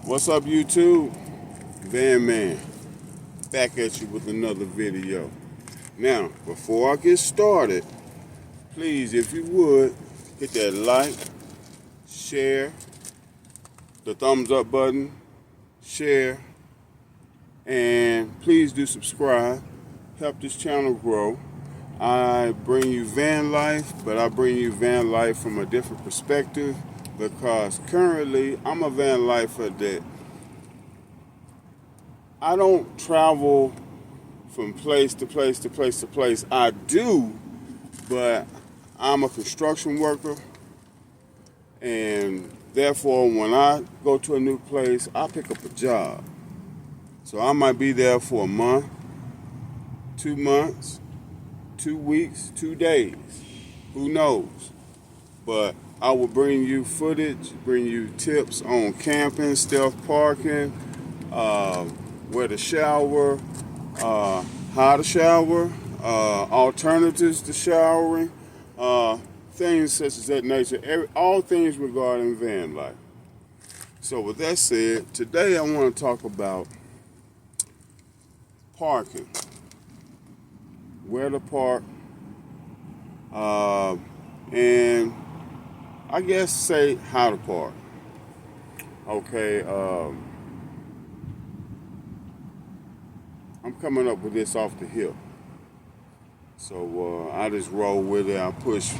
What's up, YouTube? Van Man, back at you with another video. Now, before I get started, please, if you would, hit that like, share, the thumbs up button, share, and please do subscribe. Help this channel grow. I bring you van life, but I bring you van life from a different perspective because currently I'm a van lifer that I don't travel from place to place to place to place. I do, but I'm a construction worker, and therefore when I go to a new place, I pick up a job. So I might be there for a month, 2 months, 2 weeks, 2 days, who knows? But I will bring you footage, bring you tips on camping, stealth parking, where to shower, how to shower, alternatives to showering, things such as that nature, all things regarding van life. So with that said, today I want to talk about parking, where to park, and I guess say how to park. Okay, I'm coming up with this off the hip. So I just roll with it. I push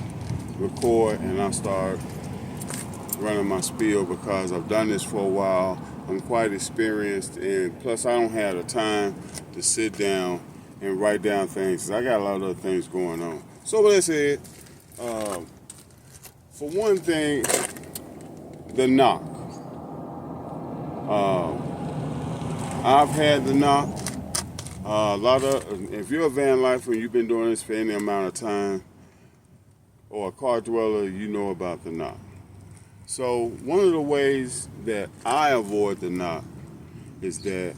record and I start running my spiel because I've done this for a while. I'm quite experienced, and plus I don't have the time to sit down and write down things. I got a lot of other things going on. So with that said, for one thing, the knock. I've had the knock. If you're a van lifer and you've been doing this for any amount of time, or a car dweller, you know about the knock. So one of the ways that I avoid the knock is that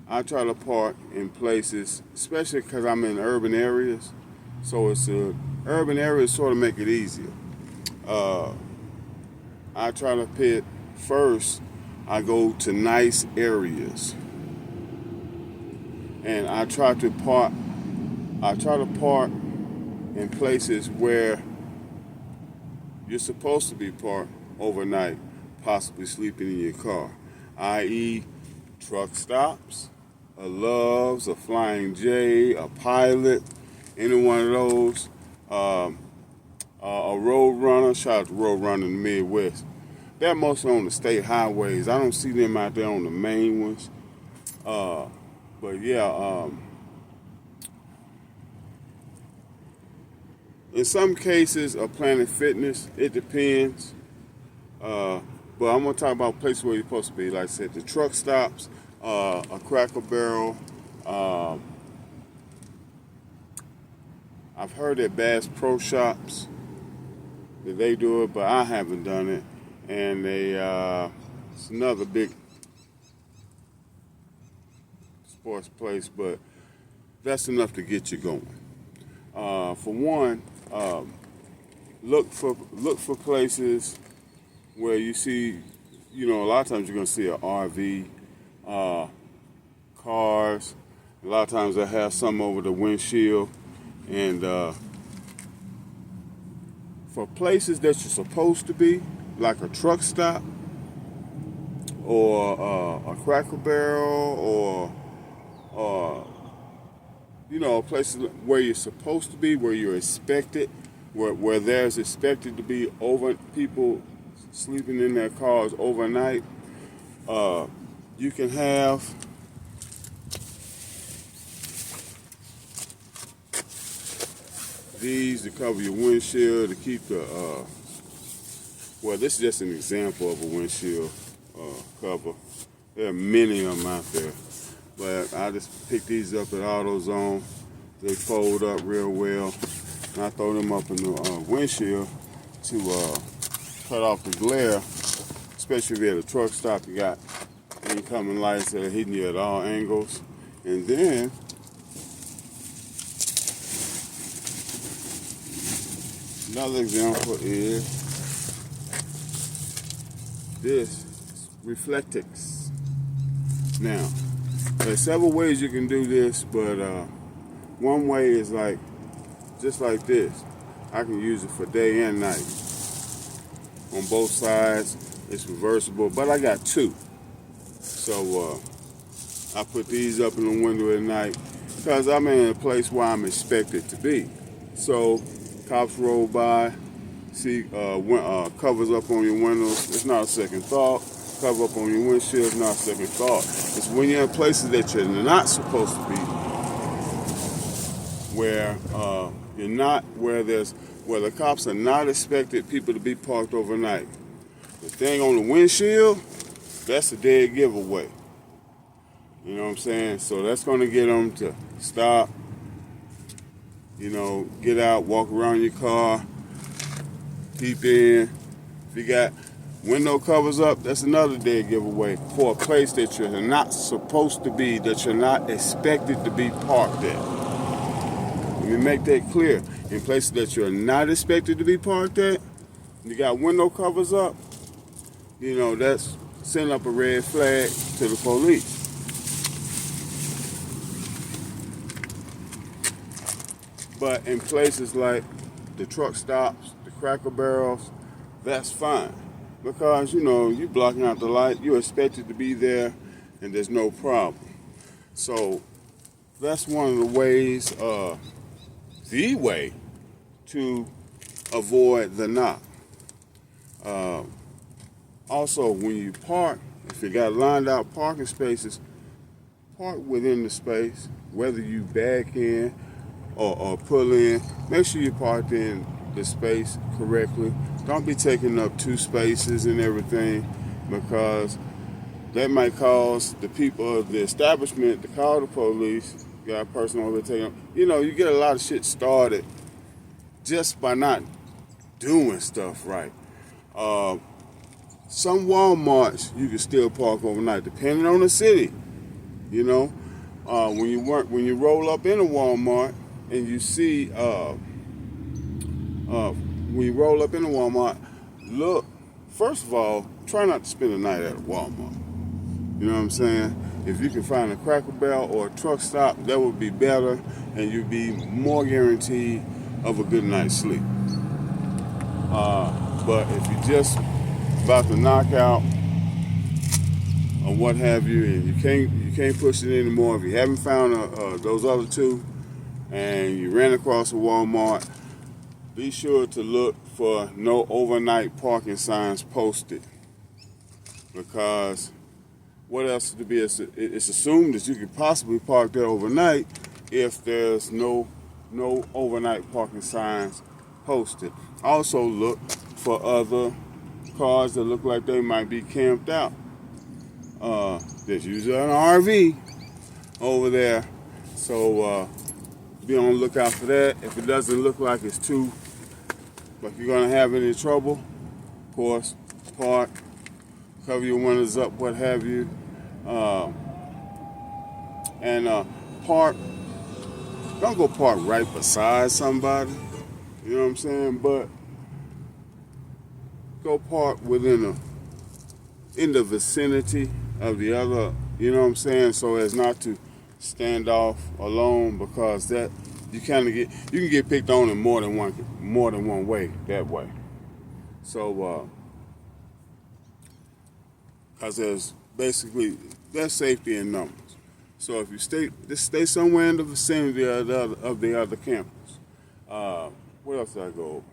I try to park in places, especially because I'm in urban areas. So urban areas sort of make it easier. I try to pit first. I go to nice areas, and I try to park in places where you're supposed to be parked overnight, possibly sleeping in your car, i.e. truck stops, a Love's, a Flying J, a Pilot, any one of those, a Road Runner. Shout out to Road Runner in the Midwest. They're mostly on the state highways. I don't see them out there on the main ones. But yeah, in some cases, a Planet Fitness, it depends. But I'm gonna talk about places where you're supposed to be. Like I said, the truck stops, a Cracker Barrel. I've heard at Bass Pro Shops that they do it, but I haven't done it. And it's another big sports place, but that's enough to get you going. For one, look for places where you see, a lot of times you're gonna see an RV, cars. A lot of times they have some over the windshield, and for places that you're supposed to be, like a truck stop or a Cracker Barrel, or places where you're supposed to be, where you're expected, where there's expected to be over people sleeping in their cars overnight. You can have these to cover your windshield, to keep the well, this is just an example of a windshield cover. There are many of them out there, but I just pick these up at AutoZone. They fold up real well, and I throw them up in the windshield to cut off the glare, especially if you're at a truck stop. You got incoming lights that are hitting you at all angles. And then another example is this reflectix. Now, there's several ways you can do this, but one way is like just like this. I can use it for day and night. On both sides, it's reversible, but I got two. So I put these up in the window at night because I'm in a place where I'm expected to be. So cops roll by, see covers up on your windows. It's not a second thought. Cover up on your windshield is not a second thought. It's when you're in places that you're not supposed to be, where you're not, where the cops are not expected people to be parked overnight. The thing on the windshield, that's a dead giveaway. You know what I'm saying? So that's going to get them to stop, get out, walk around your car, peep in. If you got window covers up, that's another dead giveaway for a place that you're not supposed to be, that you're not expected to be parked at. Let me make that clear. In places that you're not expected to be parked at, you got window covers up, that's sending up a red flag to the police. But in places like the truck stops, the Cracker Barrels, that's fine. Because, you're blocking out the light, you're expected to be there, and there's no problem. So that's one of the ways, the way to avoid the knock. Also, when you park, if you got lined out parking spaces, park within the space, whether you back in or pull in. Make sure you parked in the space correctly. Don't be taking up two spaces and everything, because that might cause the people of the establishment to call the police. You got a person over there taking, you get a lot of shit started just by not doing stuff right. Some Walmarts you can still park overnight, depending on the city. When you roll up in a Walmart and you see, when you roll up in a Walmart, look. First of all, try not to spend the night at a Walmart. You know what I'm saying? If you can find a Cracker Barrel or a truck stop, that would be better, and you'd be more guaranteed of a good night's sleep. But if you're just about to knock out or what have you, and you can't push it anymore, if you haven't found those other two, and you ran across a Walmart, be sure to look for no overnight parking signs posted, because what else to be? It's assumed that you could possibly park there overnight if there's no overnight parking signs posted. Also look for other cars that look like they might be camped out. There's usually an RV over there, so be on the lookout for that. If it doesn't look like you're gonna have any trouble, of course, park, cover your windows up, what have you, and park. Don't go park right beside somebody. You know what I'm saying? But go park in the vicinity of the other. You know what I'm saying? So as not to stand off alone, because that you can get picked on in more than one way that way. So because there's safety in numbers. So if you stay somewhere in the vicinity of the other campus. What else did I go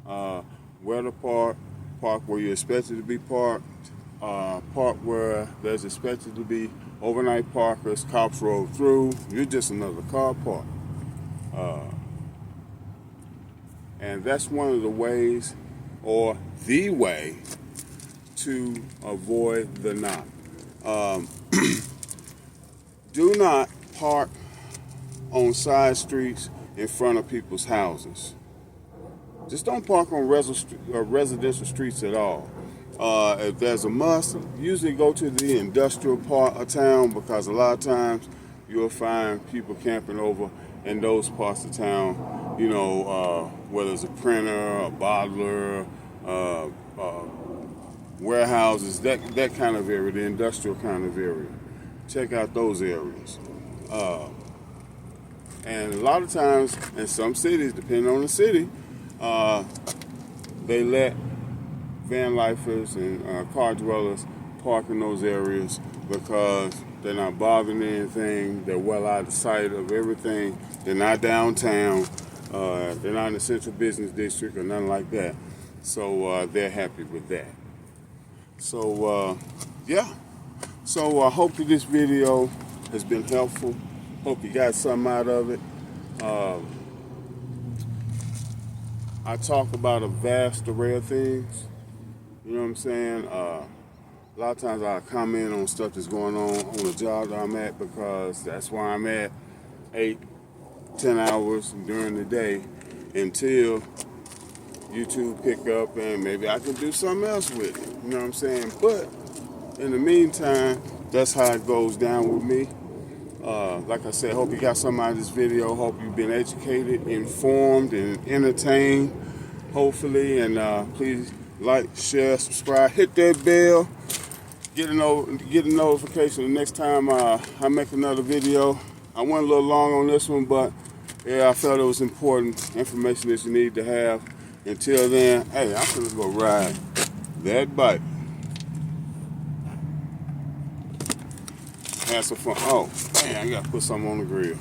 over? Where to park where you're expected to be parked, park where there's expected to be overnight parkers, cops roll through, you're just another car park. And that's one of the ways, or the way, to avoid the knock. Do not park on side streets in front of people's houses. Just don't park on residential streets at all. If there's a must, usually go to the industrial part of town, because a lot of times you'll find people camping over in those parts of town, whether it's a printer, a bottler, warehouses, that kind of area, the industrial kind of area. Check out those areas. And a lot of times in some cities, depending on the city, they let van lifers and car dwellers park in those areas because they're not bothering anything. They're well out of sight of everything. They're not downtown. They're not in the central business district or nothing like that. So they're happy with that. So yeah. So I hope that this video has been helpful. Hope you got something out of it. I talk about a vast array of things. You know what I'm saying? A lot of times I comment on stuff that's going on the job that I'm at because that's where I'm at 8-10 hours during the day until YouTube pick up and maybe I can do something else with it. You know what I'm saying? But in the meantime, that's how it goes down with me. Like I said, hope you got something out of this video. Hope you've been educated, informed, and entertained, hopefully. And please like, share, subscribe, hit that bell, get a notification the next time I make another video. I went a little long on this one, but yeah, I felt it was important information that you need to have. Until then, hey, I'm gonna go ride that bike. Have some fun. Oh, man, I gotta put something on the grill.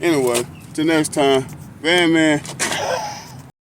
Anyway, till next time, Van Man.